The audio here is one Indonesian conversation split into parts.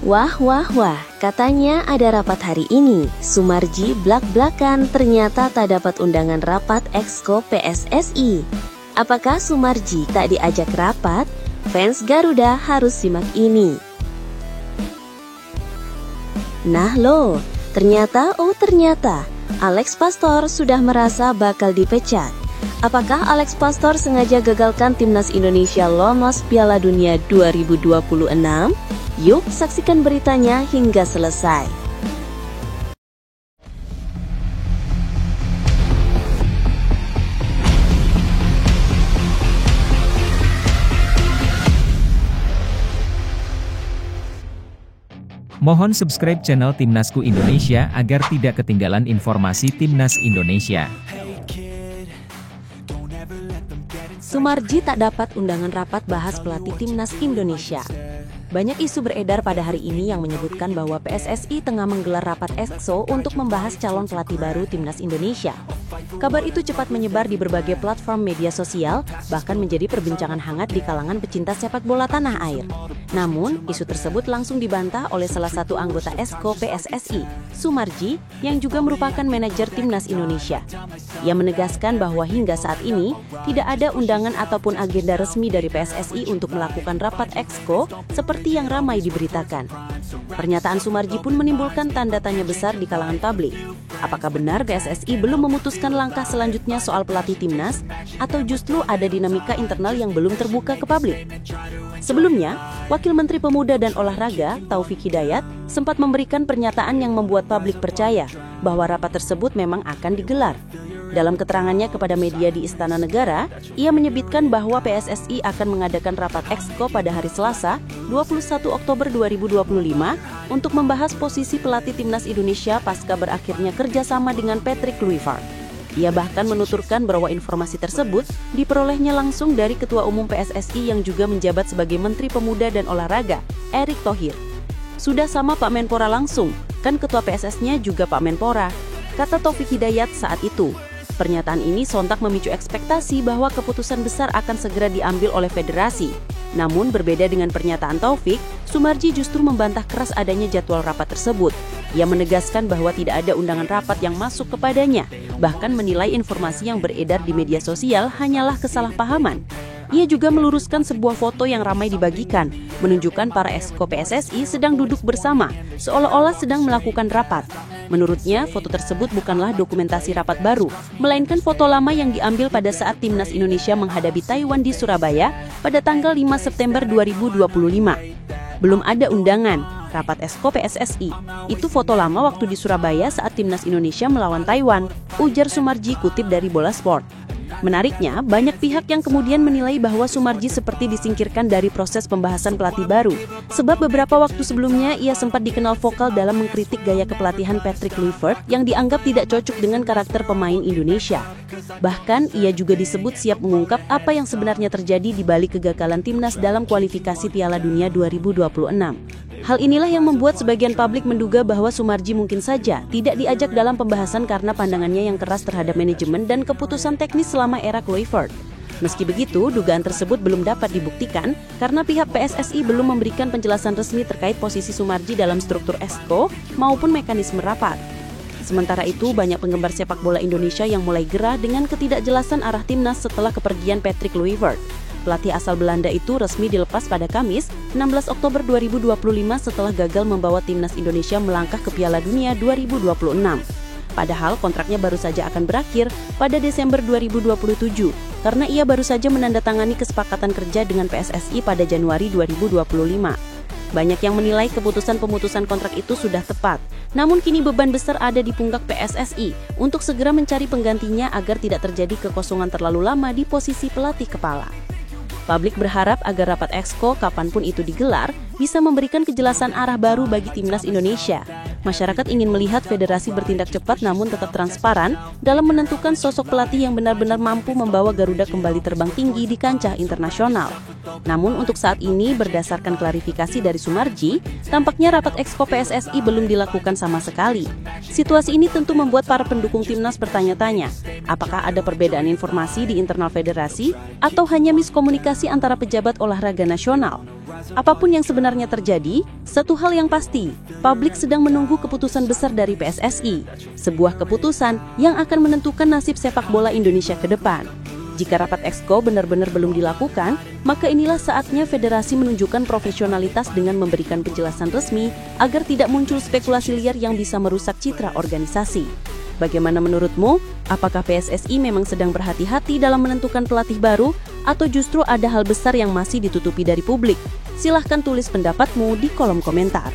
Wah, katanya ada rapat hari ini. Sumarji blak-blakan ternyata tak dapat undangan rapat Exco PSSI. Apakah Sumarji tak diajak rapat? Fans Garuda harus simak ini. Nah loh, ternyata Alex Pastor sudah merasa bakal dipecat. Apakah Alex Pastor sengaja gagalkan timnas Indonesia lolos Piala Dunia 2026? Yuk saksikan beritanya hingga selesai. Mohon subscribe channel Timnasku Indonesia agar tidak ketinggalan informasi Timnas Indonesia. Sumarji tak dapat undangan rapat bahas pelatih Timnas Indonesia. Banyak isu beredar pada hari ini yang menyebutkan bahwa PSSI tengah menggelar rapat Exco untuk membahas calon pelatih baru Timnas Indonesia. Kabar itu cepat menyebar di berbagai platform media sosial, bahkan menjadi perbincangan hangat di kalangan pecinta sepak bola tanah air. Namun, isu tersebut langsung dibantah oleh salah satu anggota Exco PSSI, Sumarji, yang juga merupakan manajer Timnas Indonesia. Ia menegaskan bahwa hingga saat ini, tidak ada undangan ataupun agenda resmi dari PSSI untuk melakukan rapat Exco seperti yang ramai diberitakan. Pernyataan Sumarji pun menimbulkan tanda tanya besar di kalangan publik. Apakah benar PSSI belum memutuskan langkah selanjutnya soal pelatih timnas, atau justru ada dinamika internal yang belum terbuka ke publik? Sebelumnya, Wakil Menteri Pemuda dan Olahraga, Taufik Hidayat, sempat memberikan pernyataan yang membuat publik percaya bahwa rapat tersebut memang akan digelar. Dalam keterangannya kepada media di Istana Negara, ia menyebutkan bahwa PSSI akan mengadakan rapat Exco pada hari Selasa, 21 Oktober 2025, untuk membahas posisi pelatih Timnas Indonesia pasca berakhirnya kerjasama dengan Patrick Kluivert. Ia bahkan menuturkan bahwa informasi tersebut diperolehnya langsung dari Ketua Umum PSSI yang juga menjabat sebagai Menteri Pemuda dan Olahraga, Erick Thohir. Sudah sama Pak Menpora langsung, kan Ketua PSS-nya juga Pak Menpora, kata Taufik Hidayat saat itu. Pernyataan ini sontak memicu ekspektasi bahwa keputusan besar akan segera diambil oleh federasi. Namun berbeda dengan pernyataan Taufik, Sumarji justru membantah keras adanya jadwal rapat tersebut. Ia menegaskan bahwa tidak ada undangan rapat yang masuk kepadanya, bahkan menilai informasi yang beredar di media sosial hanyalah kesalahpahaman. Ia juga meluruskan sebuah foto yang ramai dibagikan, menunjukkan para Exco PSSI sedang duduk bersama, seolah-olah sedang melakukan rapat. Menurutnya, foto tersebut bukanlah dokumentasi rapat baru, melainkan foto lama yang diambil pada saat Timnas Indonesia menghadapi Taiwan di Surabaya pada tanggal 5 September 2025. Belum ada undangan rapat Exco PSSI. Itu foto lama waktu di Surabaya saat Timnas Indonesia melawan Taiwan, ujar Sumarji kutip dari Bola Sport. Menariknya, banyak pihak yang kemudian menilai bahwa Sumarji seperti disingkirkan dari proses pembahasan pelatih baru. Sebab beberapa waktu sebelumnya ia sempat dikenal vokal dalam mengkritik gaya kepelatihan Patrick Kluivert yang dianggap tidak cocok dengan karakter pemain Indonesia. Bahkan, ia juga disebut siap mengungkap apa yang sebenarnya terjadi di balik kegagalan timnas dalam kualifikasi Piala Dunia 2026. Hal inilah yang membuat sebagian publik menduga bahwa Sumarji mungkin saja tidak diajak dalam pembahasan karena pandangannya yang keras terhadap manajemen dan keputusan teknis selama era Kluivert. Meski begitu, dugaan tersebut belum dapat dibuktikan karena pihak PSSI belum memberikan penjelasan resmi terkait posisi Sumarji dalam struktur Exco maupun mekanisme rapat. Sementara itu, banyak penggemar sepak bola Indonesia yang mulai gerah dengan ketidakjelasan arah timnas setelah kepergian Patrick Kluivert. Pelatih asal Belanda itu resmi dilepas pada Kamis, 16 Oktober 2025 setelah gagal membawa timnas Indonesia melangkah ke Piala Dunia 2026. Padahal kontraknya baru saja akan berakhir pada Desember 2027, karena ia baru saja menandatangani kesepakatan kerja dengan PSSI pada Januari 2025. Banyak yang menilai keputusan pemutusan kontrak itu sudah tepat, namun kini beban besar ada di pundak PSSI untuk segera mencari penggantinya agar tidak terjadi kekosongan terlalu lama di posisi pelatih kepala. Publik berharap agar rapat Exco kapanpun itu digelar bisa memberikan kejelasan arah baru bagi Timnas Indonesia. Masyarakat ingin melihat federasi bertindak cepat namun tetap transparan dalam menentukan sosok pelatih yang benar-benar mampu membawa Garuda kembali terbang tinggi di kancah internasional. Namun untuk saat ini berdasarkan klarifikasi dari Sumarji, tampaknya rapat Exco PSSI belum dilakukan sama sekali. Situasi ini tentu membuat para pendukung timnas bertanya-tanya, apakah ada perbedaan informasi di internal federasi atau hanya miskomunikasi antara pejabat olahraga nasional? Apapun yang sebenarnya terjadi, satu hal yang pasti, publik sedang menunggu keputusan besar dari PSSI, sebuah keputusan yang akan menentukan nasib sepak bola Indonesia ke depan. Jika rapat Exco benar-benar belum dilakukan, maka inilah saatnya federasi menunjukkan profesionalitas dengan memberikan penjelasan resmi agar tidak muncul spekulasi liar yang bisa merusak citra organisasi. Bagaimana menurutmu? Apakah PSSI memang sedang berhati-hati dalam menentukan pelatih baru atau justru ada hal besar yang masih ditutupi dari publik? Silahkan tulis pendapatmu di kolom komentar.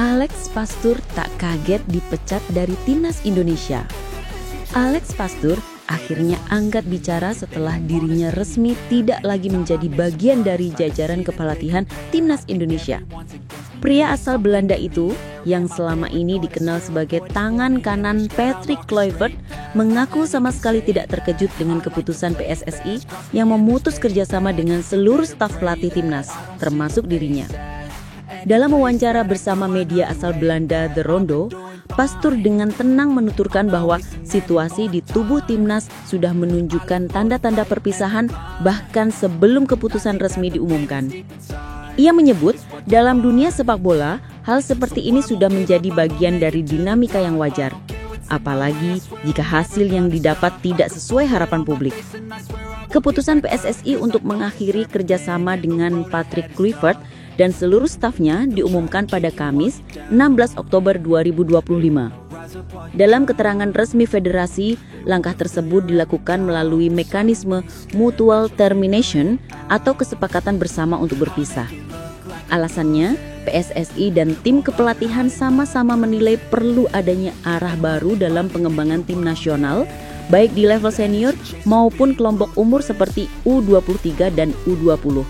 Alex Pastur tak kaget dipecat dari Timnas Indonesia. Alex Pastur akhirnya angkat bicara setelah dirinya resmi tidak lagi menjadi bagian dari jajaran kepelatihan Timnas Indonesia. Pria asal Belanda itu, yang selama ini dikenal sebagai tangan kanan Patrick Kluivert, mengaku sama sekali tidak terkejut dengan keputusan PSSI yang memutus kerjasama dengan seluruh staf pelatih Timnas, termasuk dirinya. Dalam wawancara bersama media asal Belanda The Rondo, Pastur dengan tenang menuturkan bahwa situasi di tubuh Timnas sudah menunjukkan tanda-tanda perpisahan bahkan sebelum keputusan resmi diumumkan. Ia menyebut dalam dunia sepak bola, hal seperti ini sudah menjadi bagian dari dinamika yang wajar. Apalagi jika hasil yang didapat tidak sesuai harapan publik. Keputusan PSSI untuk mengakhiri kerjasama dengan Patrick Kluivert dan seluruh stafnya diumumkan pada Kamis 16 Oktober 2025. Dalam keterangan resmi federasi, langkah tersebut dilakukan melalui mekanisme mutual termination atau kesepakatan bersama untuk berpisah. Alasannya, PSSI dan tim kepelatihan sama-sama menilai perlu adanya arah baru dalam pengembangan tim nasional, baik di level senior maupun kelompok umur seperti U23 dan U20.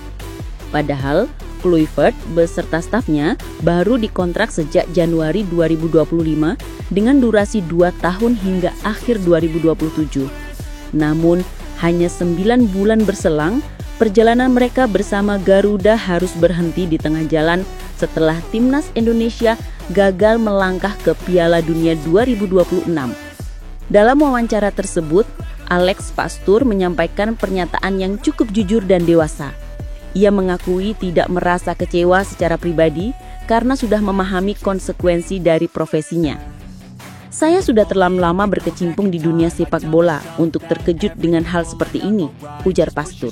Padahal, Kluivert beserta stafnya baru dikontrak sejak Januari 2025 dengan durasi 2 tahun hingga akhir 2027. Namun, hanya 9 bulan berselang, perjalanan mereka bersama Garuda harus berhenti di tengah jalan setelah Timnas Indonesia gagal melangkah ke Piala Dunia 2026. Dalam wawancara tersebut, Alex Pastur menyampaikan pernyataan yang cukup jujur dan dewasa. Ia mengakui tidak merasa kecewa secara pribadi karena sudah memahami konsekuensi dari profesinya. Saya sudah terlalu lama berkecimpung di dunia sepak bola untuk terkejut dengan hal seperti ini, ujar Pastur.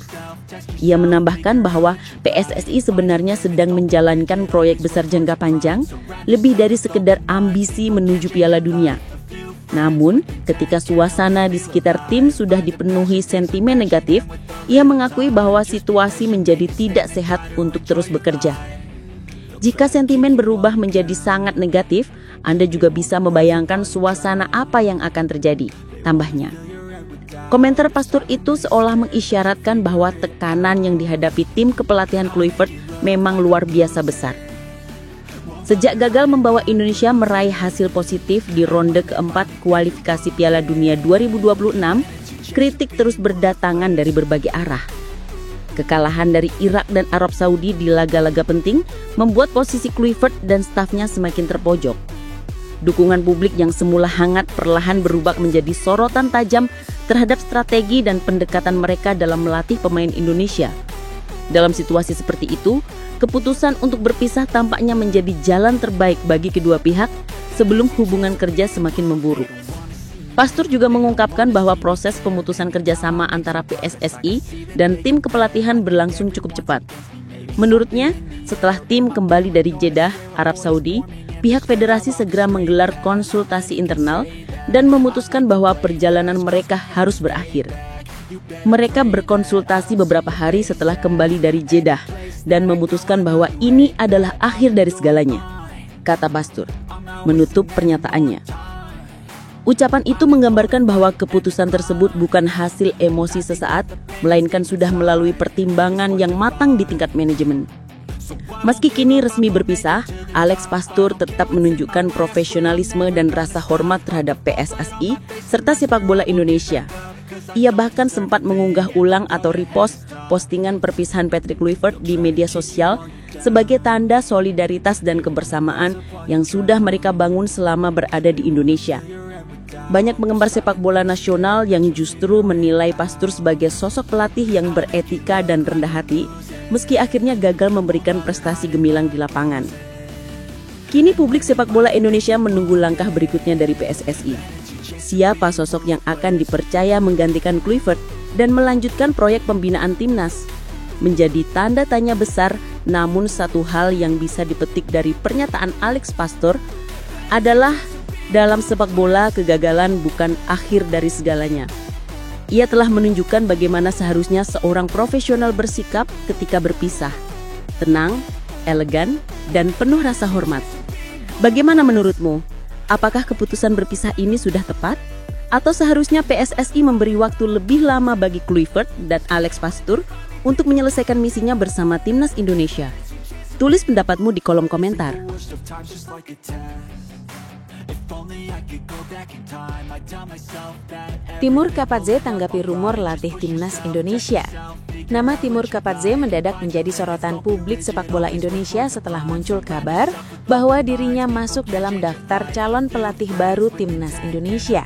Ia menambahkan bahwa PSSI sebenarnya sedang menjalankan proyek besar jangka panjang, lebih dari sekedar ambisi menuju Piala Dunia. Namun, ketika suasana di sekitar tim sudah dipenuhi sentimen negatif, ia mengakui bahwa situasi menjadi tidak sehat untuk terus bekerja. Jika sentimen berubah menjadi sangat negatif, Anda juga bisa membayangkan suasana apa yang akan terjadi, tambahnya. Komentar Pastur itu seolah mengisyaratkan bahwa tekanan yang dihadapi tim kepelatihan Kluivert memang luar biasa besar. Sejak gagal membawa Indonesia meraih hasil positif di ronde keempat kualifikasi Piala Dunia 2026, kritik terus berdatangan dari berbagai arah. Kekalahan dari Irak dan Arab Saudi di laga-laga penting membuat posisi Kluivert dan stafnya semakin terpojok. Dukungan publik yang semula hangat perlahan berubah menjadi sorotan tajam terhadap strategi dan pendekatan mereka dalam melatih pemain Indonesia. Dalam situasi seperti itu, keputusan untuk berpisah tampaknya menjadi jalan terbaik bagi kedua pihak sebelum hubungan kerja semakin memburuk. Pastur juga mengungkapkan bahwa proses pemutusan kerjasama antara PSSI dan tim kepelatihan berlangsung cukup cepat. Menurutnya, setelah tim kembali dari Jeddah, Arab Saudi, pihak federasi segera menggelar konsultasi internal dan memutuskan bahwa perjalanan mereka harus berakhir. Mereka berkonsultasi beberapa hari setelah kembali dari Jeddah dan memutuskan bahwa ini adalah akhir dari segalanya, kata Pastur, menutup pernyataannya. Ucapan itu menggambarkan bahwa keputusan tersebut bukan hasil emosi sesaat, melainkan sudah melalui pertimbangan yang matang di tingkat manajemen. Meski kini resmi berpisah, Alex Pastur tetap menunjukkan profesionalisme dan rasa hormat terhadap PSSI serta sepak bola Indonesia. Ia bahkan sempat mengunggah ulang atau repost postingan perpisahan Patrick Kluivert di media sosial sebagai tanda solidaritas dan kebersamaan yang sudah mereka bangun selama berada di Indonesia. Banyak penggemar sepak bola nasional yang justru menilai Pastur sebagai sosok pelatih yang beretika dan rendah hati, meski akhirnya gagal memberikan prestasi gemilang di lapangan. Kini publik sepak bola Indonesia menunggu langkah berikutnya dari PSSI. Siapa sosok yang akan dipercaya menggantikan Kluivert dan melanjutkan proyek pembinaan timnas? Menjadi tanda tanya besar, namun satu hal yang bisa dipetik dari pernyataan Alex Pastur adalah dalam sepak bola kegagalan bukan akhir dari segalanya. Ia telah menunjukkan bagaimana seharusnya seorang profesional bersikap ketika berpisah. Tenang, elegan, dan penuh rasa hormat. Bagaimana menurutmu? Apakah keputusan berpisah ini sudah tepat? Atau seharusnya PSSI memberi waktu lebih lama bagi Kluivert dan Alex Pastur untuk menyelesaikan misinya bersama Timnas Indonesia? Tulis pendapatmu di kolom komentar. Timur Kapadze tanggapi rumor latih Timnas Indonesia. Nama Timur Kapadze mendadak menjadi sorotan publik sepak bola Indonesia setelah muncul kabar bahwa dirinya masuk dalam daftar calon pelatih baru Timnas Indonesia.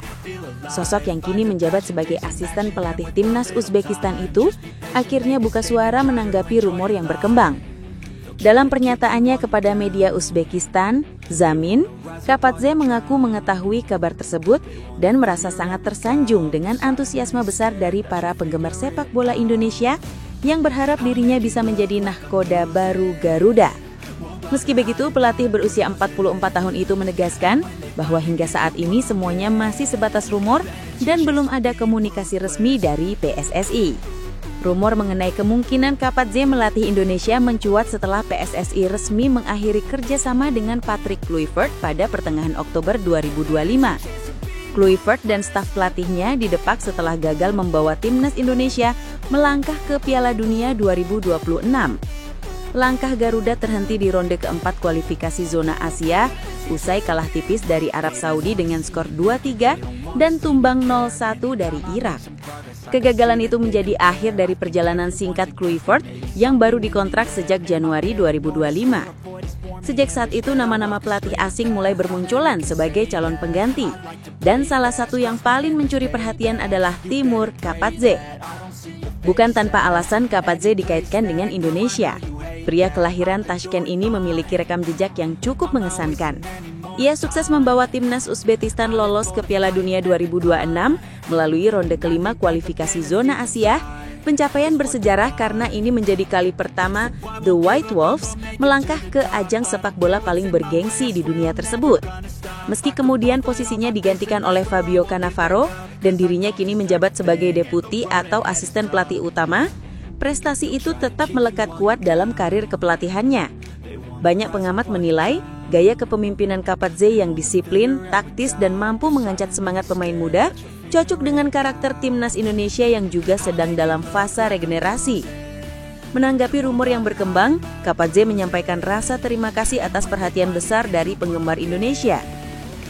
Sosok yang kini menjabat sebagai asisten pelatih Timnas Uzbekistan itu akhirnya buka suara menanggapi rumor yang berkembang. Dalam pernyataannya kepada media Uzbekistan, Zamin, Kapadze mengaku mengetahui kabar tersebut dan merasa sangat tersanjung dengan antusiasme besar dari para penggemar sepak bola Indonesia yang berharap dirinya bisa menjadi nahkoda baru Garuda. Meski begitu, pelatih berusia 44 tahun itu menegaskan bahwa hingga saat ini semuanya masih sebatas rumor dan belum ada komunikasi resmi dari PSSI. Rumor mengenai kemungkinan Kapadze melatih Indonesia mencuat setelah PSSI resmi mengakhiri kerjasama dengan Patrick Kluivert pada pertengahan Oktober 2025. Kluivert dan staf pelatihnya didepak setelah gagal membawa Timnas Indonesia melangkah ke Piala Dunia 2026. Langkah Garuda terhenti di ronde keempat kualifikasi zona Asia usai kalah tipis dari Arab Saudi dengan skor 2-3 dan tumbang 0-1 dari Irak. Kegagalan itu menjadi akhir dari perjalanan singkat Kluivert yang baru dikontrak sejak Januari 2025. Sejak saat itu nama-nama pelatih asing mulai bermunculan sebagai calon pengganti. Dan salah satu yang paling mencuri perhatian adalah Timur Kapadze. Bukan tanpa alasan Kapadze dikaitkan dengan Indonesia. Pria kelahiran Tashkent ini memiliki rekam jejak yang cukup mengesankan. Ia sukses membawa Timnas Uzbekistan lolos ke Piala Dunia 2026 melalui ronde kelima kualifikasi zona Asia, pencapaian bersejarah karena ini menjadi kali pertama The White Wolves melangkah ke ajang sepak bola paling bergengsi di dunia tersebut. Meski kemudian posisinya digantikan oleh Fabio Cannavaro dan dirinya kini menjabat sebagai deputi atau asisten pelatih utama, prestasi itu tetap melekat kuat dalam karir kepelatihannya. Banyak pengamat menilai gaya kepemimpinan Kapadze yang disiplin, taktis, dan mampu mengangkat semangat pemain muda cocok dengan karakter Timnas Indonesia yang juga sedang dalam fase regenerasi. Menanggapi rumor yang berkembang, Kapadze menyampaikan rasa terima kasih atas perhatian besar dari penggemar Indonesia.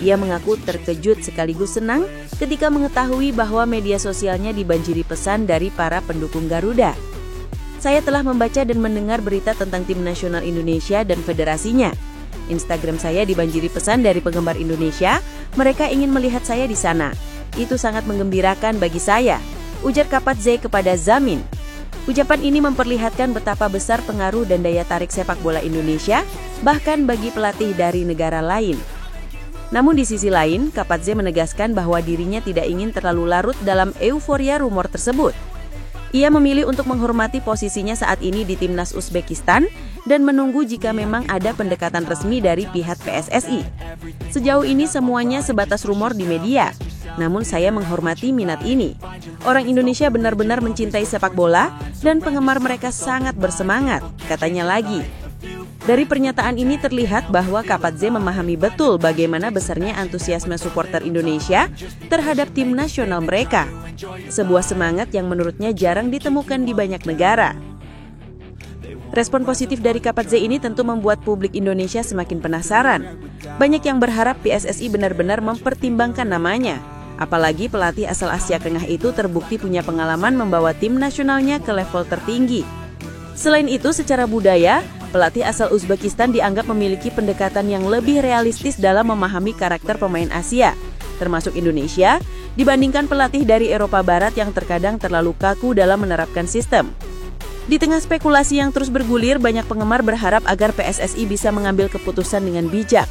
Ia mengaku terkejut sekaligus senang ketika mengetahui bahwa media sosialnya dibanjiri pesan dari para pendukung Garuda. Saya telah membaca dan mendengar berita tentang tim nasional Indonesia dan federasinya. Instagram saya dibanjiri pesan dari penggemar Indonesia, mereka ingin melihat saya di sana. Itu sangat menggembirakan bagi saya, ujar Kapadze kepada Zamin. Ucapan ini memperlihatkan betapa besar pengaruh dan daya tarik sepak bola Indonesia, bahkan bagi pelatih dari negara lain. Namun di sisi lain, Kapadze menegaskan bahwa dirinya tidak ingin terlalu larut dalam euforia rumor tersebut. Ia memilih untuk menghormati posisinya saat ini di Timnas Uzbekistan dan menunggu jika memang ada pendekatan resmi dari pihak PSSI. Sejauh ini semuanya sebatas rumor di media, namun saya menghormati minat ini. Orang Indonesia benar-benar mencintai sepak bola dan penggemar mereka sangat bersemangat, katanya lagi. Dari pernyataan ini terlihat bahwa Kapadze memahami betul bagaimana besarnya antusiasme supporter Indonesia terhadap tim nasional mereka. Sebuah semangat yang menurutnya jarang ditemukan di banyak negara. Respon positif dari Kapatze ini tentu membuat publik Indonesia semakin penasaran. Banyak yang berharap PSSI benar-benar mempertimbangkan namanya. Apalagi pelatih asal Asia Tengah itu terbukti punya pengalaman membawa tim nasionalnya ke level tertinggi. Selain itu, secara budaya, pelatih asal Uzbekistan dianggap memiliki pendekatan yang lebih realistis dalam memahami karakter pemain Asia, termasuk Indonesia, dibandingkan pelatih dari Eropa Barat yang terkadang terlalu kaku dalam menerapkan sistem. Di tengah spekulasi yang terus bergulir, banyak penggemar berharap agar PSSI bisa mengambil keputusan dengan bijak.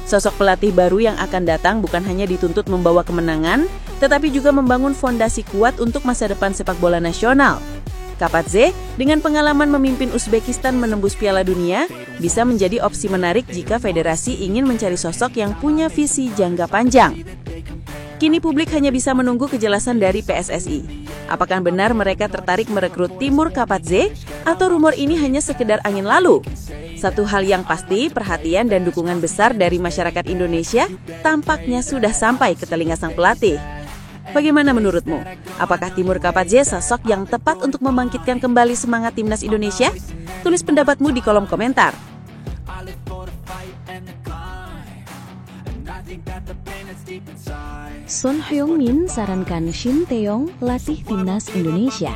Sosok pelatih baru yang akan datang bukan hanya dituntut membawa kemenangan, tetapi juga membangun fondasi kuat untuk masa depan sepak bola nasional. Kapatze, dengan pengalaman memimpin Uzbekistan menembus Piala Dunia, bisa menjadi opsi menarik jika federasi ingin mencari sosok yang punya visi jangka panjang. Kini publik hanya bisa menunggu kejelasan dari PSSI. Apakah benar mereka tertarik merekrut Timur Kapatze, atau rumor ini hanya sekedar angin lalu? Satu hal yang pasti, perhatian dan dukungan besar dari masyarakat Indonesia tampaknya sudah sampai ke telinga sang pelatih. Bagaimana menurutmu? Apakah Timur Kapatze sosok yang tepat untuk membangkitkan kembali semangat timnas Indonesia? Tulis pendapatmu di kolom komentar. Son Heung-min sarankan Shin Tae-yong latih timnas Indonesia.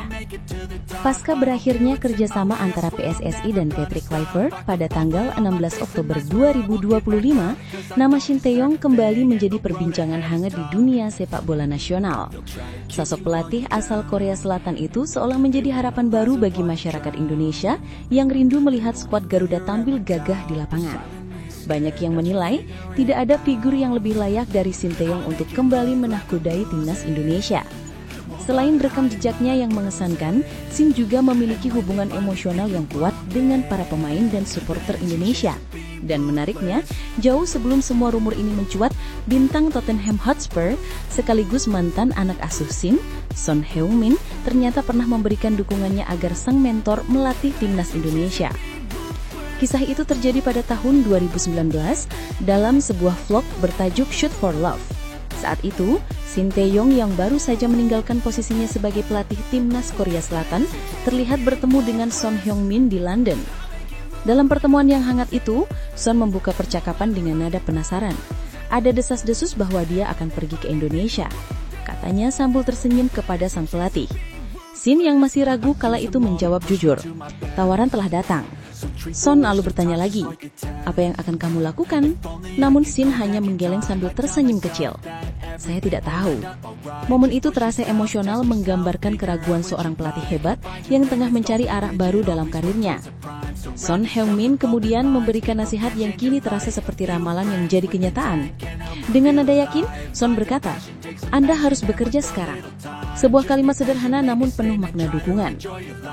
Pasca berakhirnya kerjasama antara PSSI dan Patrick Kluivert pada tanggal 16 Oktober 2025, nama Shin Tae-yong kembali menjadi perbincangan hangat di dunia sepak bola nasional. Sosok pelatih asal Korea Selatan itu seolah menjadi harapan baru bagi masyarakat Indonesia yang rindu melihat skuad Garuda tampil gagah di lapangan. Banyak yang menilai tidak ada figur yang lebih layak dari Shin Tae-yong untuk kembali menahkodai timnas Indonesia. Selain rekam jejaknya yang mengesankan, Shin juga memiliki hubungan emosional yang kuat dengan para pemain dan supporter Indonesia. Dan menariknya, jauh sebelum semua rumor ini mencuat, bintang Tottenham Hotspur sekaligus mantan anak asuh Shin, Son Heung-min, ternyata pernah memberikan dukungannya agar sang mentor melatih timnas Indonesia. Kisah itu terjadi pada tahun 2019 dalam sebuah vlog bertajuk Shoot for Love. Saat itu, Shin Tae-yong yang baru saja meninggalkan posisinya sebagai pelatih timnas Korea Selatan terlihat bertemu dengan Son Heung-min di London. Dalam pertemuan yang hangat itu, Son membuka percakapan dengan nada penasaran. Ada desas-desus bahwa dia akan pergi ke Indonesia, katanya sambil tersenyum kepada sang pelatih. Shin yang masih ragu kala itu menjawab jujur, tawaran telah datang. Son lalu bertanya lagi, apa yang akan kamu lakukan? Namun Shin hanya menggeleng sambil tersenyum kecil. Saya tidak tahu. Momen itu terasa emosional, menggambarkan keraguan seorang pelatih hebat yang tengah mencari arah baru dalam karirnya. Son Heung-min kemudian memberikan nasihat yang kini terasa seperti ramalan yang menjadi kenyataan. Dengan nada yakin, Son berkata, Anda harus bekerja sekarang. Sebuah kalimat sederhana namun penuh makna dukungan.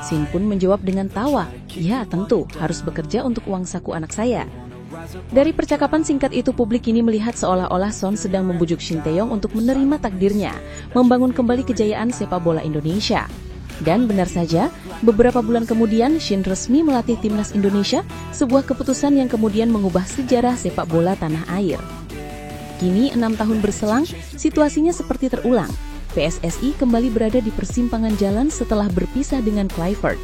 Shin pun menjawab dengan tawa, ya tentu harus bekerja untuk uang saku anak saya. Dari percakapan singkat itu, publik kini melihat seolah-olah Son sedang membujuk Shin Tae-yong untuk menerima takdirnya, membangun kembali kejayaan sepak bola Indonesia. Dan benar saja, beberapa bulan kemudian Shin resmi melatih timnas Indonesia, sebuah keputusan yang kemudian mengubah sejarah sepak bola tanah air. Kini 6 tahun berselang, situasinya seperti terulang. PSSI kembali berada di persimpangan jalan setelah berpisah dengan Kluivert.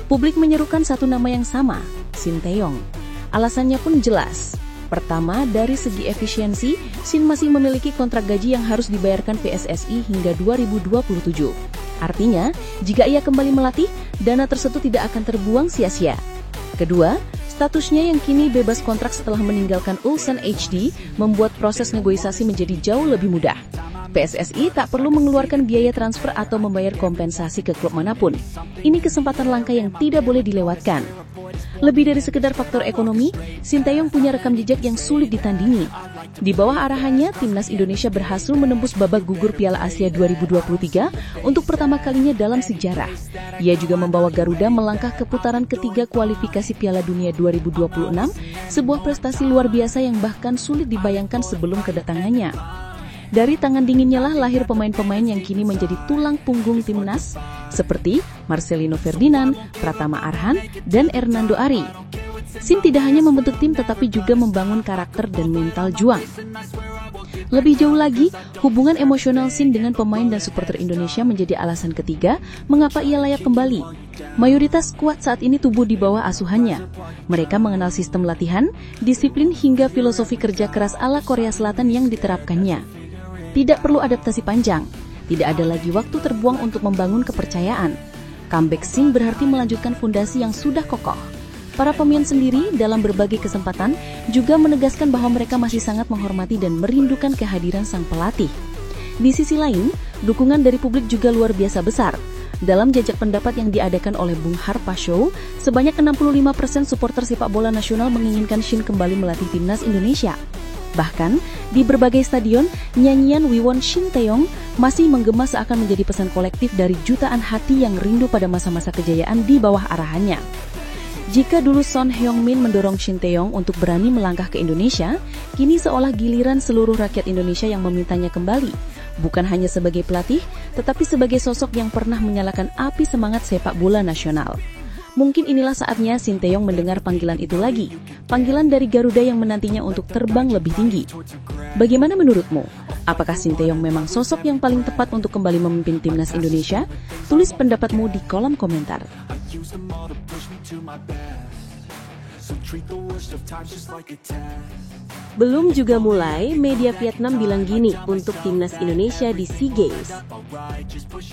Publik menyerukan satu nama yang sama, Shin Tae-yong. Alasannya pun jelas. Pertama, dari segi efisiensi, Shin masih memiliki kontrak gaji yang harus dibayarkan PSSI hingga 2027. Artinya, jika ia kembali melatih, dana tersebut tidak akan terbuang sia-sia. Kedua, statusnya yang kini bebas kontrak setelah meninggalkan Ulsan HD membuat proses negosiasi menjadi jauh lebih mudah. PSSI tak perlu mengeluarkan biaya transfer atau membayar kompensasi ke klub manapun. Ini kesempatan langka yang tidak boleh dilewatkan. Lebih dari sekedar faktor ekonomi, Shin Tae-yong punya rekam jejak yang sulit ditandingi. Di bawah arahannya, timnas Indonesia berhasil menembus babak gugur Piala Asia 2023 untuk pertama kalinya dalam sejarah. Ia juga membawa Garuda melangkah ke putaran ketiga kualifikasi Piala Dunia 2026, sebuah prestasi luar biasa yang bahkan sulit dibayangkan sebelum kedatangannya. Dari tangan dinginnya lah lahir pemain-pemain yang kini menjadi tulang punggung timnas, seperti Marcelino Ferdinand, Pratama Arhan, dan Hernando Ari. Shin tidak hanya membentuk tim tetapi juga membangun karakter dan mental juang. Lebih jauh lagi, hubungan emosional Shin dengan pemain dan supporter Indonesia menjadi alasan ketiga mengapa ia layak kembali. Mayoritas skuad saat ini tumbuh di bawah asuhannya. Mereka mengenal sistem latihan, disiplin hingga filosofi kerja keras ala Korea Selatan yang diterapkannya. Tidak perlu adaptasi panjang, tidak ada lagi waktu terbuang untuk membangun kepercayaan. Comeback Shin berarti melanjutkan fondasi yang sudah kokoh. Para pemain sendiri dalam berbagai kesempatan juga menegaskan bahwa mereka masih sangat menghormati dan merindukan kehadiran sang pelatih. Di sisi lain, dukungan dari publik juga luar biasa besar. Dalam jajak pendapat yang diadakan oleh Bung Harpa Show, sebanyak 65% supporter sepak bola nasional menginginkan Shin kembali melatih timnas Indonesia. Bahkan, di berbagai stadion, nyanyian We Want Shin Tae-yong masih menggema seakan menjadi pesan kolektif dari jutaan hati yang rindu pada masa-masa kejayaan di bawah arahannya. Jika dulu Son Heung-min mendorong Shin Tae-yong untuk berani melangkah ke Indonesia, kini seolah giliran seluruh rakyat Indonesia yang memintanya kembali. Bukan hanya sebagai pelatih, tetapi sebagai sosok yang pernah menyalakan api semangat sepak bola nasional. Mungkin inilah saatnya Shin Tae-yong mendengar panggilan itu lagi. Panggilan dari Garuda yang menantinya untuk terbang lebih tinggi. Bagaimana menurutmu? Apakah Shin Tae-yong memang sosok yang paling tepat untuk kembali memimpin timnas Indonesia? Tulis pendapatmu di kolom komentar. Belum juga mulai, media Vietnam bilang gini untuk timnas Indonesia di SEA Games.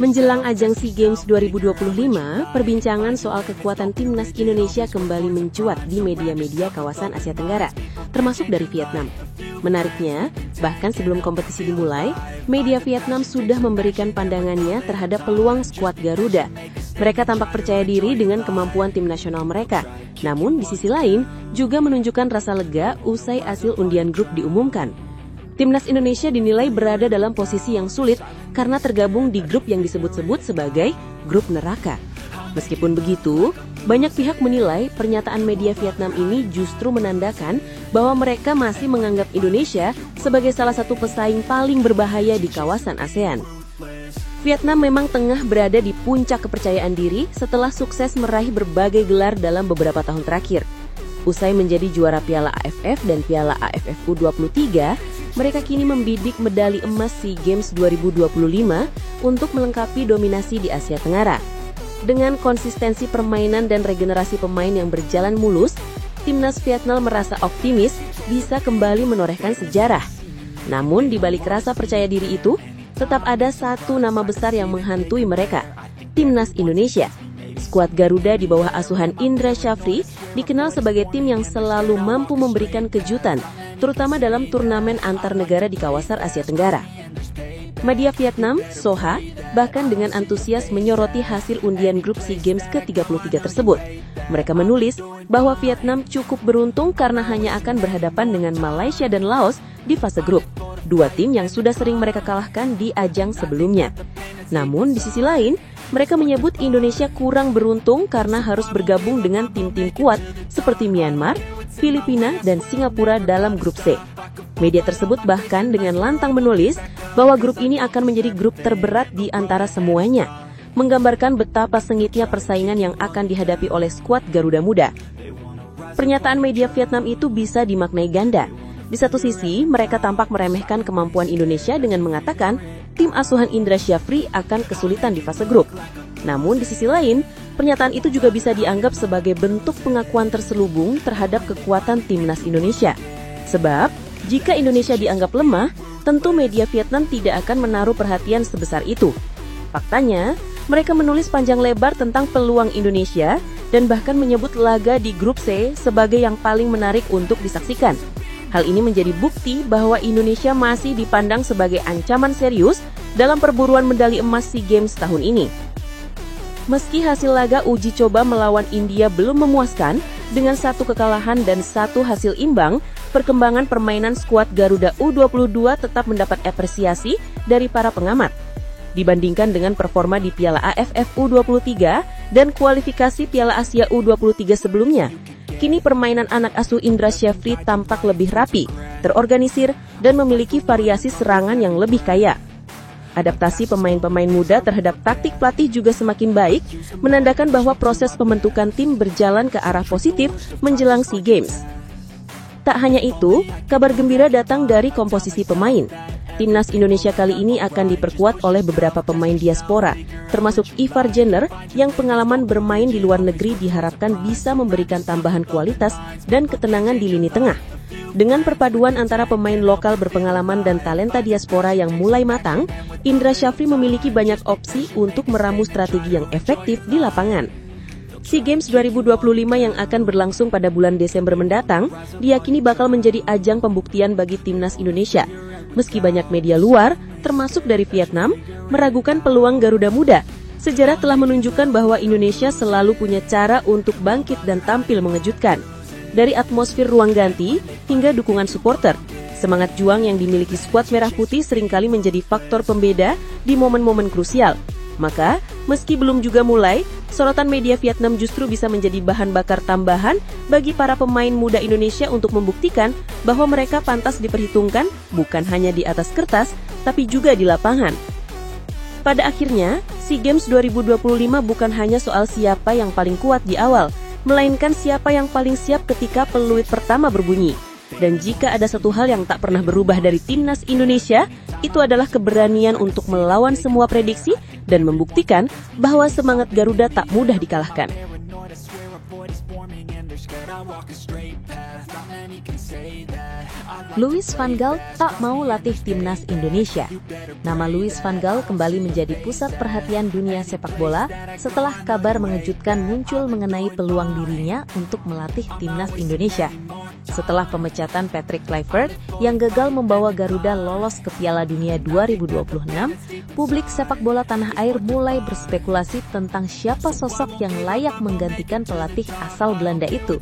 Menjelang ajang SEA Games 2025, perbincangan soal kekuatan timnas Indonesia kembali mencuat di media-media kawasan Asia Tenggara, termasuk dari Vietnam. Menariknya, bahkan sebelum kompetisi dimulai, media Vietnam sudah memberikan pandangannya terhadap peluang skuad Garuda. Mereka tampak percaya diri dengan kemampuan tim nasional mereka. Namun di sisi lain, juga menunjukkan rasa lega usai hasil undian grup diumumkan. Timnas Indonesia dinilai berada dalam posisi yang sulit karena tergabung di grup yang disebut-sebut sebagai grup neraka. Meskipun begitu, banyak pihak menilai pernyataan media Vietnam ini justru menandakan bahwa mereka masih menganggap Indonesia sebagai salah satu pesaing paling berbahaya di kawasan ASEAN. Vietnam memang tengah berada di puncak kepercayaan diri setelah sukses meraih berbagai gelar dalam beberapa tahun terakhir. Usai menjadi juara Piala AFF dan Piala AFF U23, mereka kini membidik medali emas SEA Games 2025 untuk melengkapi dominasi di Asia Tenggara. Dengan konsistensi permainan dan regenerasi pemain yang berjalan mulus, timnas Vietnam merasa optimis bisa kembali menorehkan sejarah. Namun di balik rasa percaya diri itu, tetap ada satu nama besar yang menghantui mereka, timnas Indonesia. Skuad Garuda di bawah asuhan Indra Syafri dikenal sebagai tim yang selalu mampu memberikan kejutan, terutama dalam turnamen antar negara di kawasan Asia Tenggara. Media Vietnam, Soha, bahkan dengan antusias menyoroti hasil undian grup SEA Games ke-33 tersebut. Mereka menulis bahwa Vietnam cukup beruntung karena hanya akan berhadapan dengan Malaysia dan Laos di fase grup, dua tim yang sudah sering mereka kalahkan di ajang sebelumnya. Namun di sisi lain, mereka menyebut Indonesia kurang beruntung karena harus bergabung dengan tim-tim kuat seperti Myanmar, Filipina, dan Singapura dalam grup C. Media tersebut bahkan dengan lantang menulis bahwa grup ini akan menjadi grup terberat di antara semuanya, menggambarkan betapa sengitnya persaingan yang akan dihadapi oleh skuad Garuda Muda. Pernyataan media Vietnam itu bisa dimaknai ganda. Di satu sisi, mereka tampak meremehkan kemampuan Indonesia dengan mengatakan tim asuhan Indra Syafri akan kesulitan di fase grup. Namun di sisi lain, pernyataan itu juga bisa dianggap sebagai bentuk pengakuan terselubung terhadap kekuatan timnas Indonesia. Sebab, jika Indonesia dianggap lemah, tentu media Vietnam tidak akan menaruh perhatian sebesar itu. Faktanya, mereka menulis panjang lebar tentang peluang Indonesia dan bahkan menyebut laga di grup C sebagai yang paling menarik untuk disaksikan. Hal ini menjadi bukti bahwa Indonesia masih dipandang sebagai ancaman serius dalam perburuan medali emas SEA Games tahun ini. Meski hasil laga uji coba melawan India belum memuaskan, dengan 1 kekalahan dan 1 hasil imbang, perkembangan permainan skuad Garuda U22 tetap mendapat apresiasi dari para pengamat. Dibandingkan dengan performa di Piala AFF U23 dan kualifikasi Piala Asia U23 sebelumnya, kini permainan anak asuh Indra Syafri tampak lebih rapi, terorganisir, dan memiliki variasi serangan yang lebih kaya. Adaptasi pemain-pemain muda terhadap taktik pelatih juga semakin baik, menandakan bahwa proses pembentukan tim berjalan ke arah positif menjelang SEA Games. Tak hanya itu, kabar gembira datang dari komposisi pemain. Timnas Indonesia kali ini akan diperkuat oleh beberapa pemain diaspora, termasuk Ivar Jenner yang pengalaman bermain di luar negeri diharapkan bisa memberikan tambahan kualitas dan ketenangan di lini tengah. Dengan perpaduan antara pemain lokal berpengalaman dan talenta diaspora yang mulai matang, Indra Syafri memiliki banyak opsi untuk meramu strategi yang efektif di lapangan. SEA Games 2025 yang akan berlangsung pada bulan Desember mendatang diyakini bakal menjadi ajang pembuktian bagi timnas Indonesia. Meski banyak media luar, termasuk dari Vietnam, meragukan peluang Garuda Muda, sejarah telah menunjukkan bahwa Indonesia selalu punya cara untuk bangkit dan tampil mengejutkan. Dari atmosfer ruang ganti hingga dukungan supporter, semangat juang yang dimiliki skuad merah putih seringkali menjadi faktor pembeda di momen-momen krusial. Maka, meski belum juga mulai, sorotan media Vietnam justru bisa menjadi bahan bakar tambahan bagi para pemain muda Indonesia untuk membuktikan bahwa mereka pantas diperhitungkan bukan hanya di atas kertas, tapi juga di lapangan. Pada akhirnya, SEA Games 2025 bukan hanya soal siapa yang paling kuat di awal, melainkan siapa yang paling siap ketika peluit pertama berbunyi. Dan jika ada satu hal yang tak pernah berubah dari timnas Indonesia, itu adalah keberanian untuk melawan semua prediksi dan membuktikan bahwa semangat Garuda tak mudah dikalahkan. Louis van Gaal tak mau latih timnas Indonesia. Nama Louis van Gaal kembali menjadi pusat perhatian dunia sepak bola setelah kabar mengejutkan muncul mengenai peluang dirinya untuk melatih timnas Indonesia. Setelah pemecatan Patrick Kluivert yang gagal membawa Garuda lolos ke Piala Dunia 2026, publik sepak bola tanah air mulai berspekulasi tentang siapa sosok yang layak menggantikan pelatih asal Belanda itu.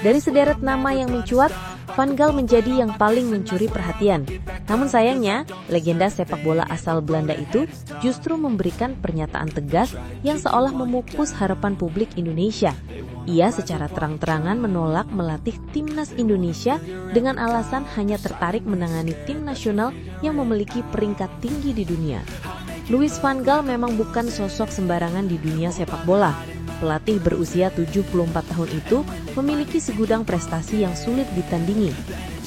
Dari sederet nama yang mencuat, Van Gaal menjadi yang paling mencuri perhatian. Namun sayangnya, legenda sepak bola asal Belanda itu justru memberikan pernyataan tegas yang seolah memupus harapan publik Indonesia. Ia secara terang-terangan menolak melatih timnas Indonesia dengan alasan hanya tertarik menangani tim nasional yang memiliki peringkat tinggi di dunia. Louis van Gaal memang bukan sosok sembarangan di dunia sepak bola. Pelatih berusia 74 tahun itu memiliki segudang prestasi yang sulit ditandingi.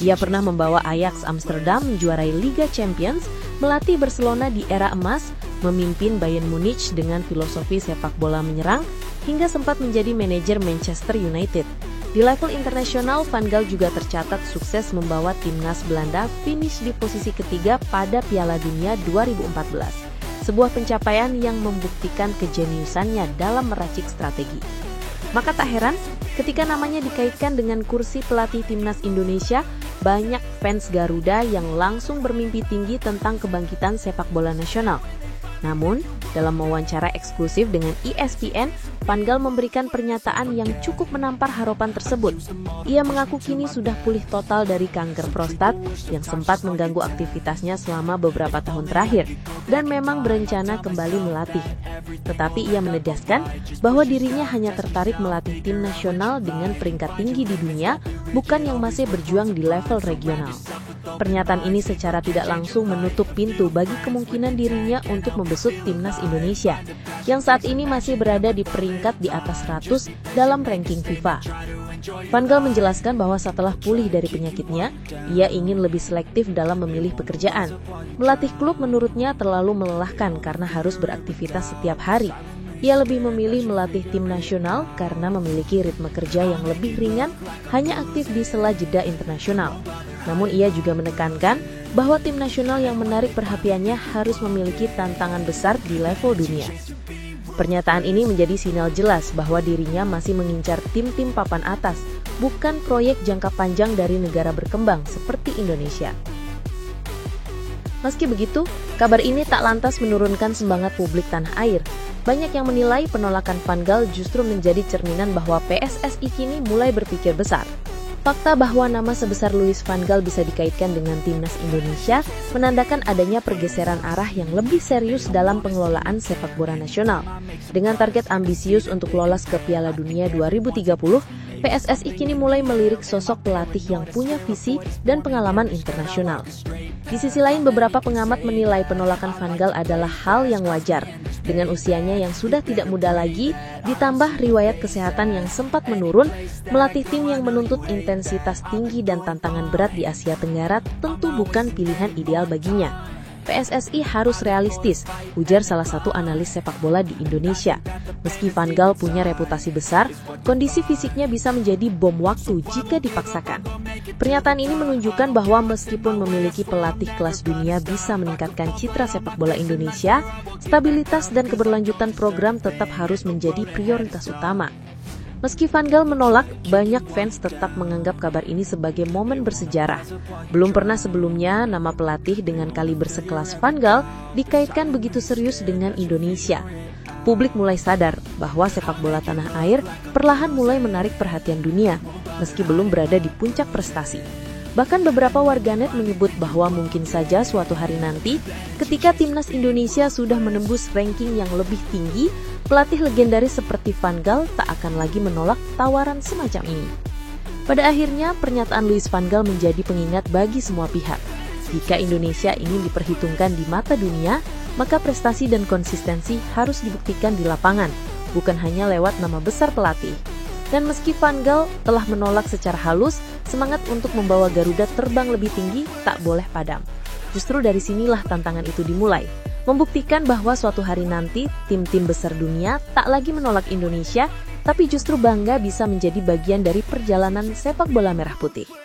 Ia pernah membawa Ajax Amsterdam menjuarai Liga Champions, melatih Barcelona di era emas, memimpin Bayern Munich dengan filosofi sepak bola menyerang, hingga sempat menjadi manajer Manchester United. Di level internasional, Van Gaal juga tercatat sukses membawa timnas Belanda finish di posisi ketiga pada Piala Dunia 2014. Sebuah pencapaian yang membuktikan kejeniusannya dalam meracik strategi. Maka tak heran ketika namanya dikaitkan dengan kursi pelatih timnas Indonesia, banyak fans Garuda yang langsung bermimpi tinggi tentang kebangkitan sepak bola nasional. Namun, dalam wawancara eksklusif dengan ESPN, Van Gaal memberikan pernyataan yang cukup menampar harapan tersebut. Ia mengaku kini sudah pulih total dari kanker prostat yang sempat mengganggu aktivitasnya selama beberapa tahun terakhir dan memang berencana kembali melatih. Tetapi ia menegaskan bahwa dirinya hanya tertarik melatih tim nasional dengan peringkat tinggi di dunia, bukan yang masih berjuang di level regional. Pernyataan ini secara tidak langsung menutup pintu bagi kemungkinan dirinya untuk membesut timnas Indonesia, yang saat ini masih berada di peringkat di atas 100 dalam ranking FIFA. Van Gaal menjelaskan bahwa setelah pulih dari penyakitnya, ia ingin lebih selektif dalam memilih pekerjaan. Melatih klub menurutnya terlalu melelahkan karena harus beraktivitas setiap hari. Ia lebih memilih melatih tim nasional karena memiliki ritme kerja yang lebih ringan, hanya aktif di sela jeda internasional. Namun ia juga menekankan bahwa tim nasional yang menarik perhatiannya harus memiliki tantangan besar di level dunia. Pernyataan ini menjadi sinyal jelas bahwa dirinya masih mengincar tim-tim papan atas, bukan proyek jangka panjang dari negara berkembang seperti Indonesia. Meski begitu, kabar ini tak lantas menurunkan semangat publik tanah air. Banyak yang menilai penolakan Van Gaal justru menjadi cerminan bahwa PSSI kini mulai berpikir besar. Fakta bahwa nama sebesar Louis van Gaal bisa dikaitkan dengan timnas Indonesia menandakan adanya pergeseran arah yang lebih serius dalam pengelolaan sepak bola nasional. Dengan target ambisius untuk lolos ke Piala Dunia 2030, PSSI kini mulai melirik sosok pelatih yang punya visi dan pengalaman internasional. Di sisi lain, beberapa pengamat menilai penolakan Van Gaal adalah hal yang wajar. Dengan usianya yang sudah tidak muda lagi, ditambah riwayat kesehatan yang sempat menurun, melatih tim yang menuntut intensitas tinggi dan tantangan berat di Asia Tenggara tentu bukan pilihan ideal baginya. PSSI harus realistis, ujar salah satu analis sepak bola di Indonesia. Meski Van Gaal punya reputasi besar, kondisi fisiknya bisa menjadi bom waktu jika dipaksakan. Pernyataan ini menunjukkan bahwa meskipun memiliki pelatih kelas dunia bisa meningkatkan citra sepak bola Indonesia, stabilitas dan keberlanjutan program tetap harus menjadi prioritas utama. Meski Van Gaal menolak, banyak fans tetap menganggap kabar ini sebagai momen bersejarah. Belum pernah sebelumnya nama pelatih dengan kaliber sekelas Van Gaal dikaitkan begitu serius dengan Indonesia. Publik mulai sadar bahwa sepak bola tanah air perlahan mulai menarik perhatian dunia, meski belum berada di puncak prestasi. Bahkan beberapa warganet menyebut bahwa mungkin saja suatu hari nanti, ketika timnas Indonesia sudah menembus ranking yang lebih tinggi, pelatih legendaris seperti Van Gaal tak akan lagi menolak tawaran semacam ini. Pada akhirnya, pernyataan Louis van Gaal menjadi pengingat bagi semua pihak. Jika Indonesia ingin diperhitungkan di mata dunia, maka prestasi dan konsistensi harus dibuktikan di lapangan, bukan hanya lewat nama besar pelatih. Dan meski Van Gaal telah menolak secara halus, semangat untuk membawa Garuda terbang lebih tinggi tak boleh padam. Justru dari sinilah tantangan itu dimulai, membuktikan bahwa suatu hari nanti tim-tim besar dunia tak lagi menolak Indonesia, tapi justru bangga bisa menjadi bagian dari perjalanan sepak bola merah putih.